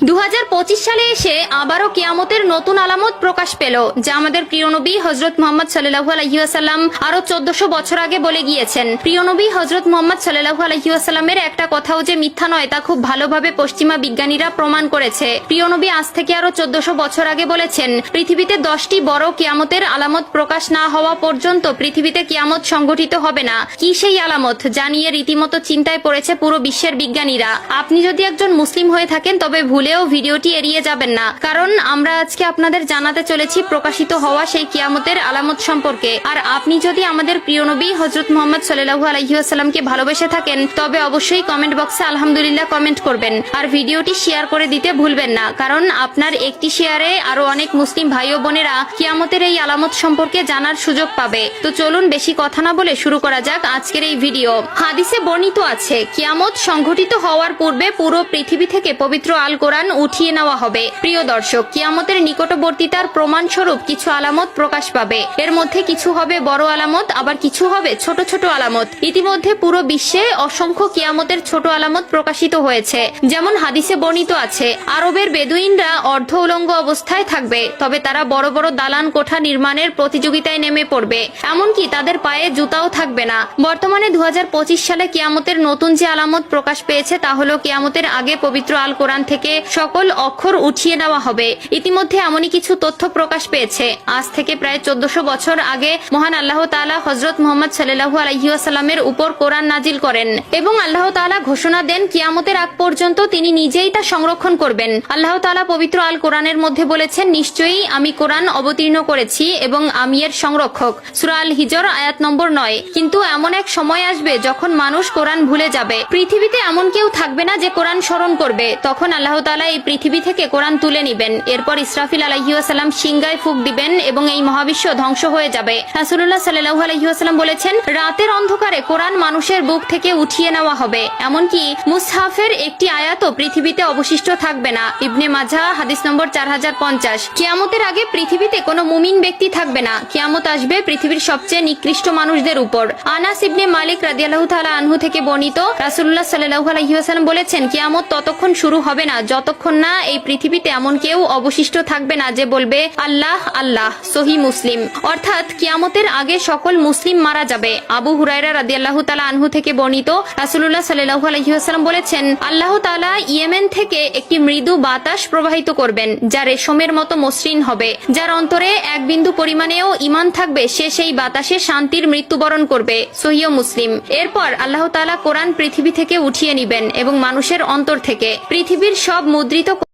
2025 সালে এসে আবারও কিয়ামতের নতুন আলামত প্রকাশ পেল, যা আমাদের প্রিয় নবী হযরত মুহাম্মদ সাল্লাল্লাহু আলাইহি ওয়াসাল্লাম আরো 1400 বছর আগে বলে গিয়েছেন। প্রিয় নবী হযরত মুহাম্মদ সাল্লাল্লাহু আলাইহি ওয়াসাল্লামের একটা কথাও যে মিথ্যা নয় তা খুব ভালোভাবে পশ্চিমা বিজ্ঞানীরা প্রমাণ করেছে। প্রিয় নবী আজ থেকে আরো 1400 বছর আগে বলেছেন, পৃথিবীতে 10টি বড় কিয়ামতের আলামত প্রকাশ না হওয়া পর্যন্ত পৃথিবীতে কিয়ামত সংঘটিত হবে না। কি সেই আলামত যা নিয়ে রীতিমতো চিন্তায় পড়েছে পুরো বিশ্বের বিজ্ঞানীরা? আপনি যদি একজন মুসলিম হয়ে থাকেন তবে ভুলেও ভিডিওটি এড়িয়ে যাবেন না, কারণ আমরা আজকে আপনাদের জানাতে চলেছি প্রকাশিত হওয়া সেই কিয়ামতের আলামত সম্পর্কে। আর আপনি যদি আমাদের প্রিয় নবী হযরত মুহাম্মদ সাল্লাল্লাহু আলাইহি ওয়াসাল্লামকে ভালোবেসে থাকেন তবে অবশ্যই কমেন্ট বক্সে আলহামদুলিল্লাহ কমেন্ট করবেন আর ভিডিওটি শেয়ার করে দিতে ভুলবেন না, কারণ আপনার একটি শেয়ারে আরো অনেক মুসলিম ভাই ও বোনেরা কিয়ামতের এই আলামত সম্পর্কে জানার সুযোগ পাবে। তো চলুন বেশি কথা না বলে শুরু করা যাক আজকের এই ভিডিও। হাদিসে বর্ণিত আছে, কিয়ামত সংঘটিত হওয়ার পূর্বে পুরো পৃথিবী থেকে পবিত্র আল কোরআন উঠিয়ে নেওয়া হবে। প্রিয় দর্শক, কিয়ামতের নিকটবর্তীতার প্রমাণ স্বরূপ কিছু আলামত প্রকাশ পাবে। এর মধ্যে কিছু হবে বড় আলামত, আবার কিছু হবে ছোট ছোট আলামত। ইতিমধ্যে পুরো বিশ্বে অসংখ্য কিয়ামতের ছোট আলামত প্রকাশিত হয়েছে। যেমন হাদিসে বর্ণিত আছে, আরবের বেদুইনরা অর্ধ উলঙ্গ অবস্থায় থাকবে, তবে তারা বড় বড় দালান কোঠা নির্মাণের প্রতিযোগিতায় নেমে পড়বে, এমনকি তাদের পায়ে জুতাও থাকবে না। বর্তমানে 2025 সালে কিয়ামতের নতুন যে আলামত প্রকাশ পেয়েছে তা হলো কিয়ামতের আগে পবিত্র আল কোরআন থেকে সকল অক্ষর উঠিয়ে নেওয়া হবে। ইতিমধ্যে এমনই কিছু তথ্য প্রকাশ পেয়েছে। আজ থেকে প্রায় 1400 বছর আগে মহান আল্লাহ তাআলা হযরত মুহাম্মদ সাল্লাল্লাহু আলাইহি ওয়াসাল্লামের উপর কোরআন নাজিল করেন এবং আল্লাহ তাআলা ঘোষণা দেন কিয়ামতের আগ পর্যন্ত তিনি নিজেই তা সংরক্ষণ করবেন। আল্লাহ তাআলা পবিত্র আল কোরআনের মধ্যে বলেছেন, নিশ্চয়ই আমি কোরআন অবতীর্ণ করেছি এবং আমি এর সংরক্ষক। সূরা আল হিজর আয়াত নম্বর 9। কিন্তু এমন এক সময় আসবে যখন মানুষ কোরআন ভুলে যাবে। পৃথিবীতে এমন কেউ থাকবে না যে কোরআন স্মরণ করবে। তখন আল্লাহ তাআলা এই পৃথিবী থেকে কোরআন তুলে নিবেন। এরপর ইসরাফিল আলাইহিস সালাম সিংহায় ফুঁক দিবেন এবং এই মহাবিশ্ব ধ্বংস হয়ে যাবে। রাসূলুল্লাহ সাল্লাল্লাহু আলাইহি ওয়াসাল্লাম বলেছেন, রাতের অন্ধকারে কোরআন মানুষের বুক থেকে উঠিয়ে নেওয়া হবে, এমনকি মুসহাফের একটি আয়াতও পৃথিবীতে অবশিষ্ট থাকবে না। ইবনে মাজাহ হাদিস নম্বর 4050। কিয়ামতের আগে পৃথিবীতে কোনো মুমিন ব্যক্তি থাকবে না। কিয়ামত আসবে পৃথিবীর সবচেয়ে নিকৃষ্ট মানুষদের উপর। আনাস ইবনে মালিক রাদিয়াল্লাহু তাআলা আনহু থেকে বর্ণিত, রাসূলুল্লাহ সাল্লাল্লাহু আলাইহি ওয়াসাল্লাম বলেছেন, কিয়ামত ততক্ষণ শুরু হবে না যতক্ষণ না এই পৃথিবীতে এমন কেউ অবশিষ্ট থাকবে না যে বলবে আল্লাহ আল্লাহ। সহিহ মুসলিম। অর্থাৎ কিয়ামতের আগে সকল মুসলিম মারা যাবে। আবু হুরায়রা রাদিয়াল্লাহু তাআলা আনহু থেকে বর্ণিত, রাসূলুল্লাহ সাল্লাল্লাহু আলাইহি ওয়াসাল্লাম বলেছেন, আল্লাহ তাআলা ইয়েমেন থেকে একটি মৃদু বাতাস প্রবাহিত করবেন যা রেশমের মতো মসৃণ হবে। যার অন্তরে এক বিন্দু পরিমাণেও ঈমান থাকবে সে সেই বাতাসে শান্তির মৃত্যুবরণ করবে। সহিহ মুসলিম। এরপর আল্লাহ তাআলা কোরআন পৃথিবী থেকে উঠিয়ে নিবেন এবং মানুষের অন্তর থেকে পৃথিবীর সব মুদ্রিত